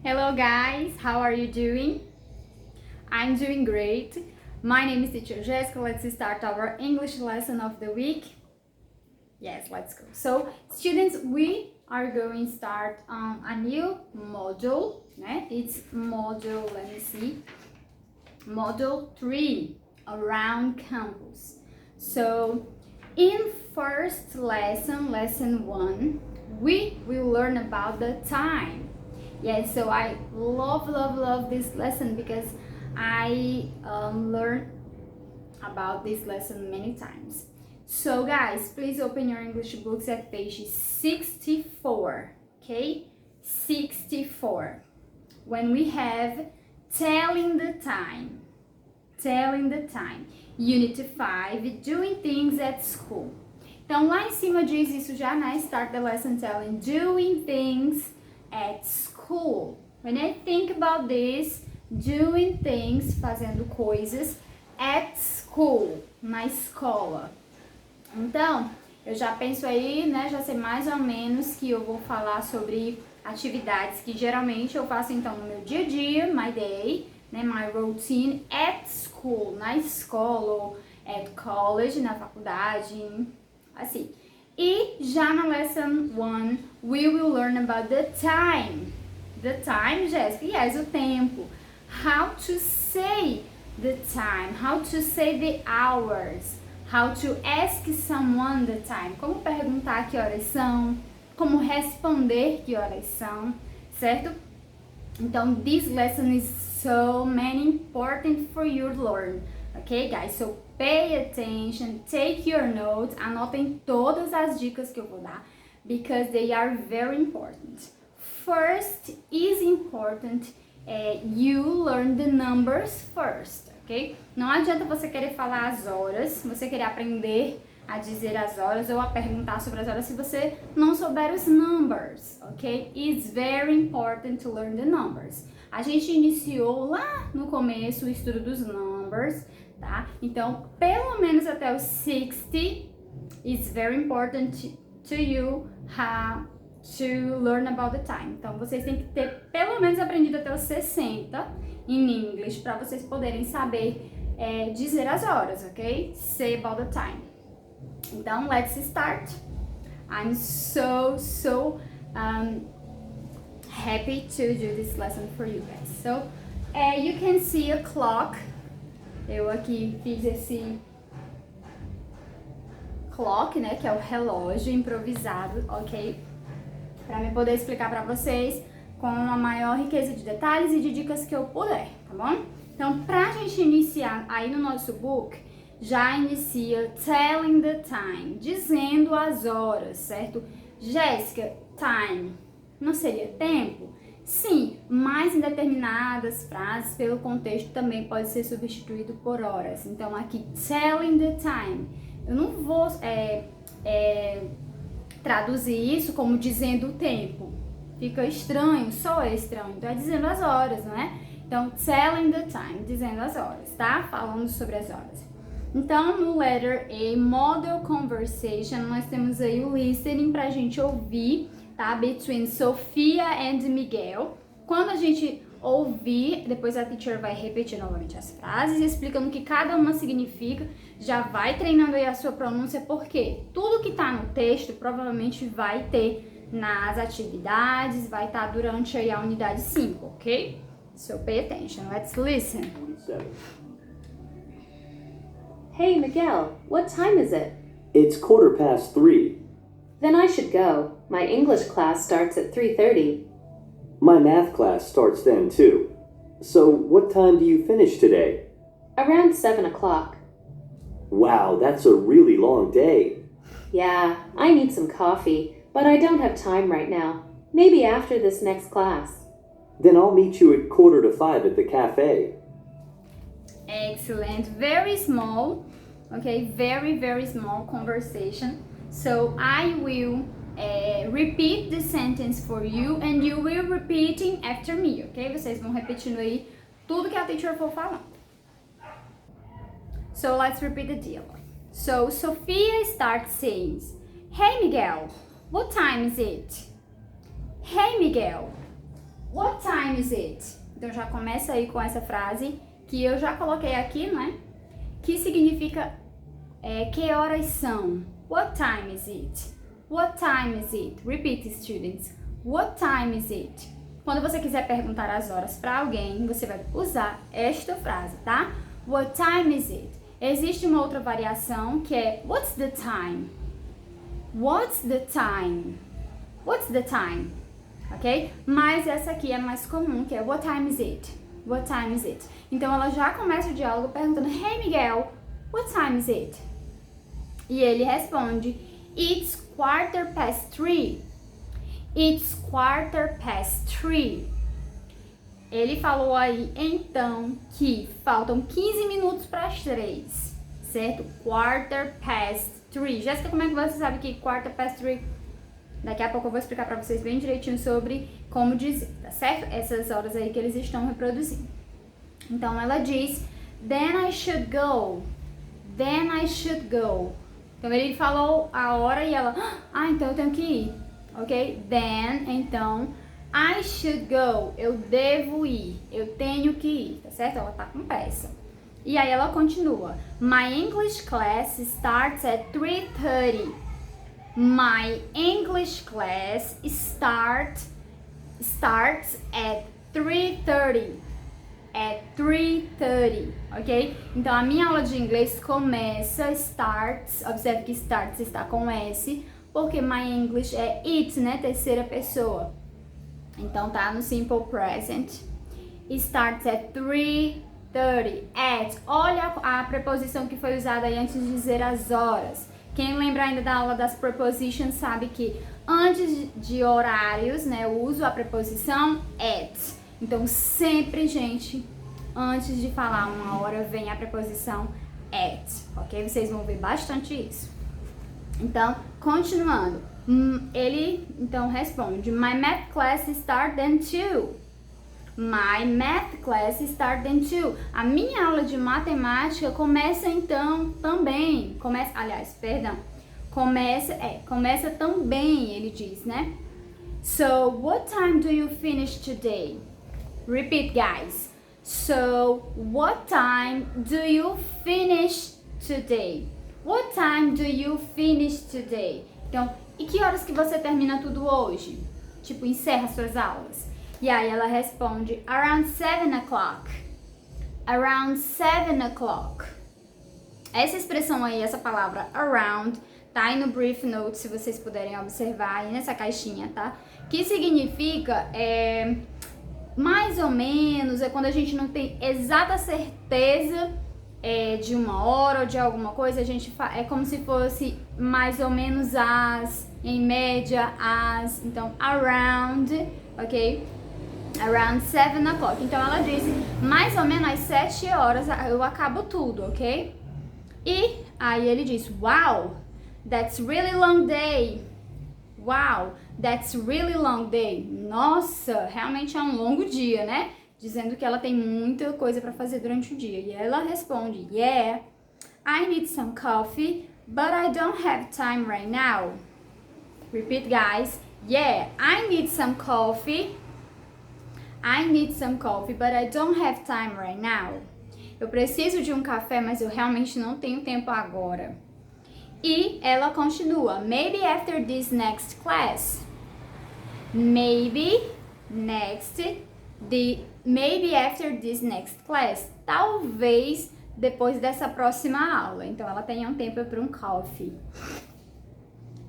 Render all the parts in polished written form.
Hello guys, how are you doing? I'm doing great. My name is teacher Jessica. Let's start our English lesson of the week. Yes, let's go. So, students, we are going to start a new module. It's module, let me see, module 3, Around Campus. So, in first lesson, lesson 1, we will learn about the time. Yes, so I love this lesson because I learned about this lesson many times. So guys, please open your English books at page 64, okay? 64. When we have telling the time, unit 5, doing things at school. Então lá em cima diz isso já, né? Start the lesson telling, doing things at school. When I think about this, doing things, fazendo coisas at school, na escola. Então, eu já penso aí, né, já sei mais ou menos que eu vou falar sobre atividades que geralmente eu faço então no meu dia a dia, my day, né, my routine at school, na escola ou at college, na faculdade, assim. E já na lesson 1, we will learn about the time. The time, Jéssica? Yes, o tempo. How to say the time. How to say the hours. How to ask someone the time. Como perguntar que horas são. Como responder que horas são. Certo? Então, this lesson is so many important for you to learn. Okay, guys? So, pay attention, take your notes, anotem todas as dicas que eu vou dar, because they are very important. First is important you learn the numbers first, ok? Não adianta você querer falar as horas, você querer aprender a dizer as horas ou a perguntar sobre as horas se você não souber os numbers, ok? It's very important to learn the numbers. A gente iniciou lá no começo o estudo dos numbers, tá? Então, pelo menos até os 60, it's very important to you to learn about the time. Então, vocês têm que ter pelo menos aprendido até os 60 em inglês para vocês poderem saber dizer as horas, ok? Say about the time. Então, let's start. I'm so happy to do this lesson for you guys. So, you can see a clock. Eu aqui fiz esse clock, né, que é o relógio improvisado, ok? Para me poder explicar para vocês com a maior riqueza de detalhes e de dicas que eu puder, tá bom? Então, pra gente iniciar aí no nosso book, já inicia telling the time, dizendo as horas, certo? Jéssica, time, não seria tempo? Sim, mas em determinadas frases, pelo contexto, também pode ser substituído por horas. Então, aqui, telling the time. Eu não vou traduzir isso como dizendo o tempo. Fica estranho, soa estranho. Então, é dizendo as horas, não é? Então, telling the time, dizendo as horas, tá? Falando sobre as horas. Então, no letter A, model conversation, nós temos aí o listening pra gente ouvir, tá? Between Sofia and Miguel. Quando a gente ouvir, depois a teacher vai repetir novamente as frases, explicando o que cada uma significa, já vai treinando aí a sua pronúncia, porque tudo que tá no texto provavelmente vai ter nas atividades, vai estar durante aí a unidade 5, ok? So pay attention, let's listen. 47. Hey, Miguel, what time is it? It's 3:15. Then I should go. My English class starts at 3:30. My math class starts then too. So what time do you finish today? Around 7 o'clock. Wow, that's a really long day. Yeah, I need some coffee, but I don't have time right now. Maybe after this next class. Then I'll meet you at 4:45 at the cafe. Excellent. Very small, okay? Very small conversation. So I will repeat the sentence for you and you will repeating after me, ok? Vocês vão repetindo aí tudo que a teacher for falando. So let's repeat the dialogue. So Sophia starts saying, "Hey Miguel, what time is it? Hey Miguel, what time time is it? Então já começa aí com essa frase que eu já coloquei aqui, né? Que significa que horas são? What time is it? What time is it? Repeat, students. What time is it? Quando você quiser perguntar as horas para alguém, você vai usar esta frase, tá? What time is it? Existe uma outra variação que é what's the time? What's the time? What's the time? Ok? Mas essa aqui é mais comum, que é what time is it? What time is it? Então ela já começa o diálogo perguntando, hey Miguel, what time is it? E ele responde, it's 3:15. It's 3:15. Ele falou aí, então, que faltam 15 minutos para as 3, certo? 3:15. Jéssica, como é que você sabe que 3:15? Daqui a pouco eu vou explicar para vocês bem direitinho sobre como dizer, tá certo? Essas horas aí que eles estão reproduzindo. Então, ela diz, then I should go. Then I should go. Então, ele falou a hora e ela, então eu tenho que ir. Ok? Then, então, I should go. Eu devo ir. Eu tenho que ir, tá certo? Ela tá com pressa. E aí ela continua. My English class starts at 3:30. My English class starts at 3:30. At 3:30, ok? Então a minha aula de inglês começa, starts, observe que starts está com S, porque my English é it, né? Terceira pessoa. Então tá no simple present. Starts at 3:30. At. Olha a preposição que foi usada aí antes de dizer as horas. Quem lembra ainda da aula das prepositions sabe que antes de horários, né, eu uso a preposição at. Então sempre, gente, antes de falar uma hora vem a preposição at, ok? Vocês vão ver bastante isso. Então, continuando, ele então responde, my math class starts at 2. My math class starts at 2. A minha aula de matemática começa então também, começa também, ele diz, né? So, what time do you finish today? Repeat, guys. So, what time do you finish today? What time do you finish today? Então, e que horas que você termina tudo hoje? Tipo, encerra suas aulas. E aí ela responde, around 7 o'clock. Around 7 o'clock. Essa expressão aí, essa palavra around, tá aí no brief note, se vocês puderem observar aí nessa caixinha, tá? Que significa, mais ou menos, é quando a gente não tem exata certeza de uma hora ou de alguma coisa, a gente é como se fosse mais ou menos em média, então around, ok? Around 7 o'clock. Então ela disse, mais ou menos às 7 horas eu acabo tudo, ok? E aí ele disse, wow, that's really long day. Wow, that's really long day. Nossa, realmente é um longo dia, né? Dizendo que ela tem muita coisa para fazer durante o dia. E ela responde, yeah, I need some coffee, but I don't have time right now. Repeat, guys. Yeah, I need some coffee. I need some coffee, but I don't have time right now. Eu preciso de um café, mas eu realmente não tenho tempo agora. E ela continua, maybe after this next class. Maybe after this next class. Talvez depois dessa próxima aula. Então ela tenha um tempo para um coffee.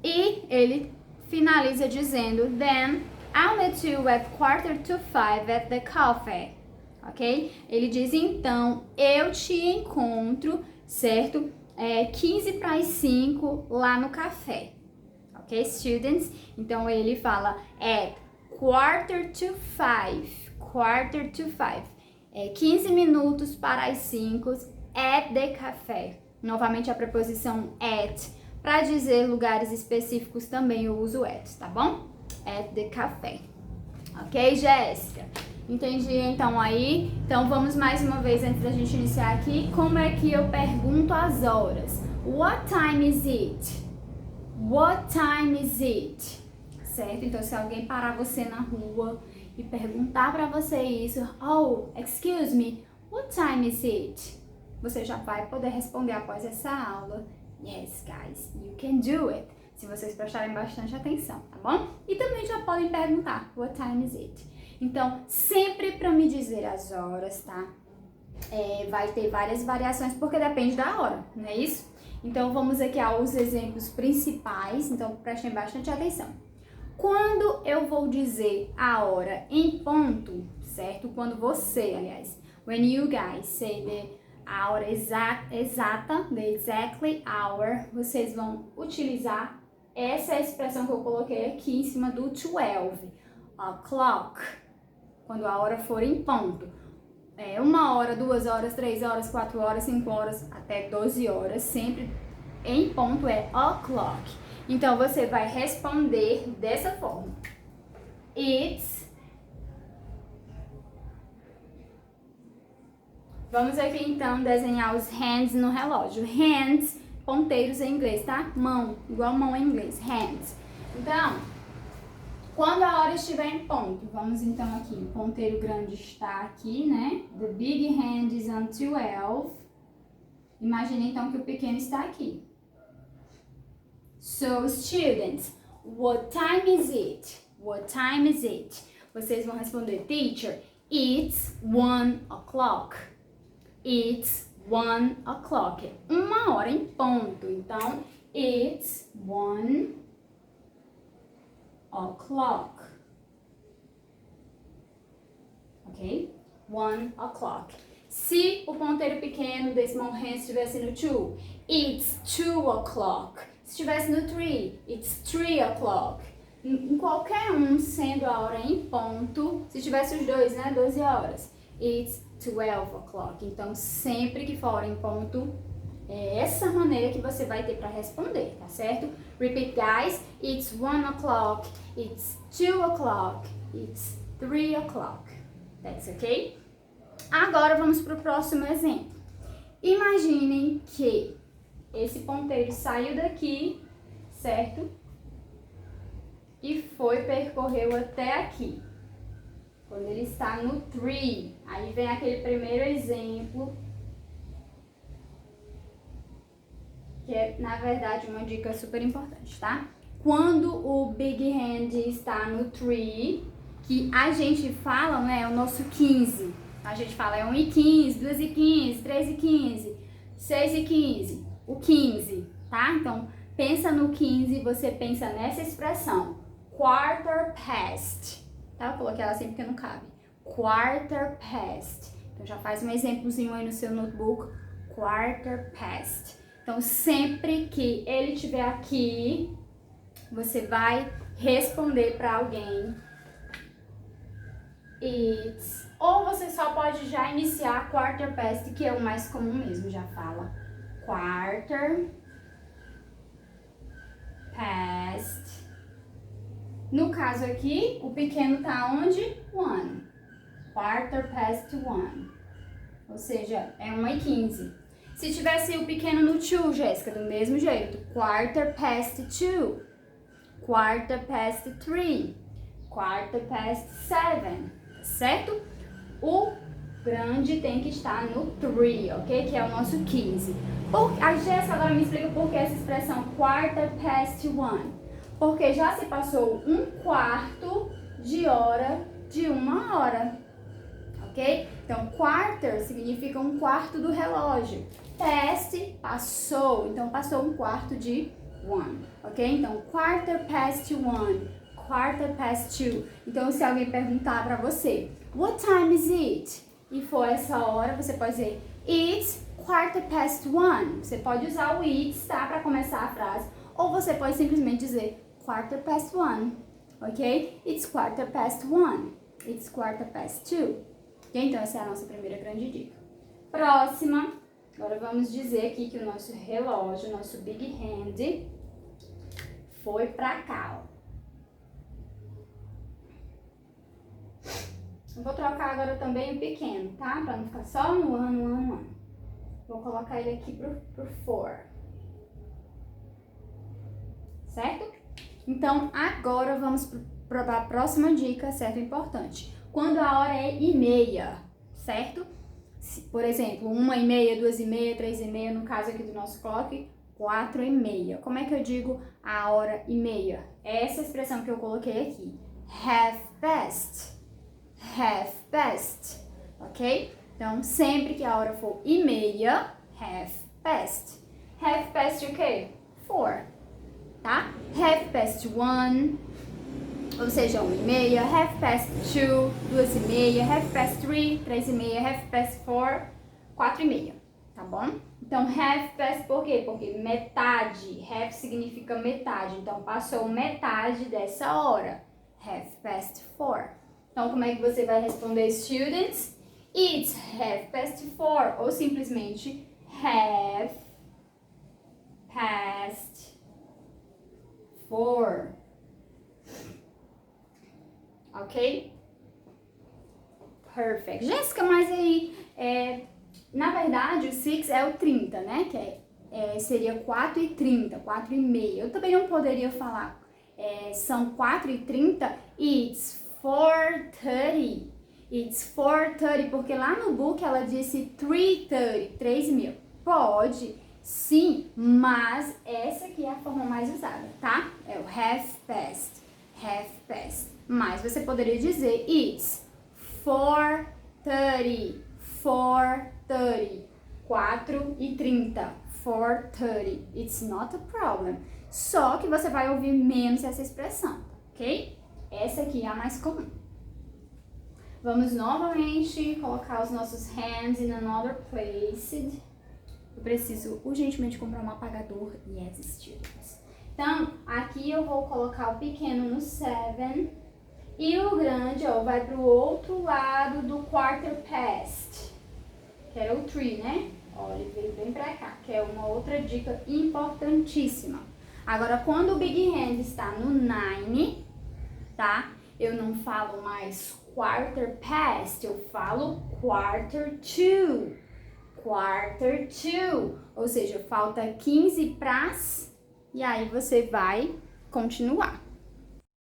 E ele finaliza dizendo, then I'll meet you at 4:45 at the coffee. Ok? Ele diz, então, eu te encontro, certo? 4:45 lá no café. Ok, students? Então, ele fala at 4:45. 4:45. 15 minutos para as 5 at the café. Novamente a preposição at. Para dizer lugares específicos também eu uso at, tá bom? At the café. Ok, Jéssica? Entendi então aí? Então vamos mais uma vez antes da gente iniciar aqui. Como é que eu pergunto as horas? What time is it? What time is it? Certo? Então se alguém parar você na rua e e perguntar para você isso, oh, excuse me, what time is it? Você já vai poder responder após essa aula. Yes, guys, you can do it. Se vocês prestarem bastante atenção, tá bom? E também já podem perguntar, what time is it? Então, sempre para me dizer as horas, tá? Vai ter várias variações, porque depende da hora, não é isso? Então, vamos aqui aos exemplos principais, então prestem bastante atenção. Quando eu vou dizer a hora em ponto, certo? Quando você, aliás, when you guys say a hora exata, the exactly hour, vocês vão utilizar essa expressão que eu coloquei aqui em cima do 12, o'clock, quando a hora for em ponto. 1 hora, 2 horas, 3 horas, 4 horas, 5 horas, até 12 horas, sempre em ponto é o'clock. Então, você vai responder dessa forma. Vamos aqui, então, desenhar os hands no relógio. Hands, ponteiros em inglês, tá? Mão, igual mão em inglês, hands. Então, quando a hora estiver em ponto, vamos então aqui, o ponteiro grande está aqui, né? The big hand is on 12. Imagine então que o pequeno está aqui. So, students, what time is it? What time is it? Vocês vão responder, teacher, it's 1 o'clock. It's 1 o'clock. 1 hora em ponto. Então, it's 1 o'clock. Ok? 1 o'clock. Se o ponteiro pequeno desse small hand estivesse no 2, it's 2 o'clock. Se estivesse no 3, it's 3 o'clock. Em qualquer um, sendo a hora em ponto, se tivesse os dois, né, 12 horas, it's 12 o'clock. Então, sempre que for em ponto, é essa maneira que você vai ter para responder, tá certo? Repeat, guys. It's 1 o'clock, it's 2 o'clock, it's 3 o'clock. That's okay? Agora, vamos para o próximo exemplo. Imaginem que esse ponteiro saiu daqui, certo? E percorreu até aqui. Quando ele está no 3, aí vem aquele primeiro exemplo, que é, na verdade, uma dica super importante, tá? Quando o big hand está no 3, que a gente fala, né, é o nosso 15. A gente fala é 1 e 15, 2 e 15, 3 e 15, 6 e 15, o 15, tá? Então, pensa no 15, você pensa nessa expressão, quarter past, tá? Eu coloquei ela assim porque não cabe. Quarter past. Então, já faz um exemplozinho aí no seu notebook, quarter past. Então, sempre que ele estiver aqui, você vai responder para alguém, it's, ou você só pode já iniciar quarter past, que é o mais comum mesmo, já fala quarter past. No caso aqui, o pequeno tá onde? 1. Quarter past 1. Ou seja, é 1h15. Se tivesse o pequeno no 2, Jéssica, do mesmo jeito. Quarter past 2. Quarter past 3. Quarter past 7. Certo? O grande tem que estar no 3, ok? Que é o nosso 15. A Jéssica agora me explica por que essa expressão quarter past 1. Porque já se passou 1/4 de hora de 1 hora, ok? Então, quarter significa 1/4 do relógio. Past, passou, então passou 1/4 de 1, ok? Então, quarter past 1, quarter past 2. Então, se alguém perguntar pra você, what time is it? E for essa hora, você pode dizer, it's quarter past 1. Você pode usar o it's, tá? Pra começar a frase. Ou você pode simplesmente dizer, quarter past 1, ok? It's quarter past 1. It's quarter past 2. Okay? Então, essa é a nossa primeira grande dica. Próxima. Agora vamos dizer aqui que o nosso relógio, nosso big hand, foi pra cá, ó. Eu vou trocar agora também o pequeno, tá? Pra não ficar só no 1. Vou colocar ele aqui pro 4. Certo? Então, agora vamos para a próxima dica, certo? Importante. Quando a hora é 1:30, certo? Por exemplo, 1:30, 2:30, 3:30, no caso aqui do nosso clock, 4:30. Como é que eu digo a hora e meia? Essa expressão que eu coloquei aqui. Half past. Half past. Ok? Então, sempre que a hora for 1:30, half past. Half past o quê? 4. Tá? Half past 1, ou seja, 1:30, half past 2, 2:30, half past 3, 3:30, half past 4, 4:30, tá bom? Então, half past por quê? Porque metade, half significa metade, então passou metade dessa hora, half past 4. Então, como é que você vai responder, students? It's half past 4, ou simplesmente half past 4. Ok? Perfect. Jéssica, mas aí, na verdade, o 6 é o 30, né? Que seria 4:30, 4:30. Eu também não poderia falar, são 4:30, it's 4:30. It's 4:30, porque lá no book ela disse 3:30, 3:30. Pode, sim, mas essa aqui é a forma mais usada, tá? É o half past, half past. Mas você poderia dizer it's 4:30, 4:30, 4:30, 4:30. It's not a problem. Só que você vai ouvir menos essa expressão, ok? Essa aqui é a mais comum. Vamos novamente colocar os nossos hands in another place. Eu preciso urgentemente comprar um apagador. Yes, students. Então, aqui eu vou colocar o pequeno no 7 e o grande, ó, vai pro outro lado do quarter past, que era o 3, né? Ó, ele veio bem pra cá, que é uma outra dica importantíssima. Agora, quando o big hand está no 9, tá? Eu não falo mais quarter past, eu falo quarter to. Quarter to, ou seja, falta 15 pras, e aí você vai continuar.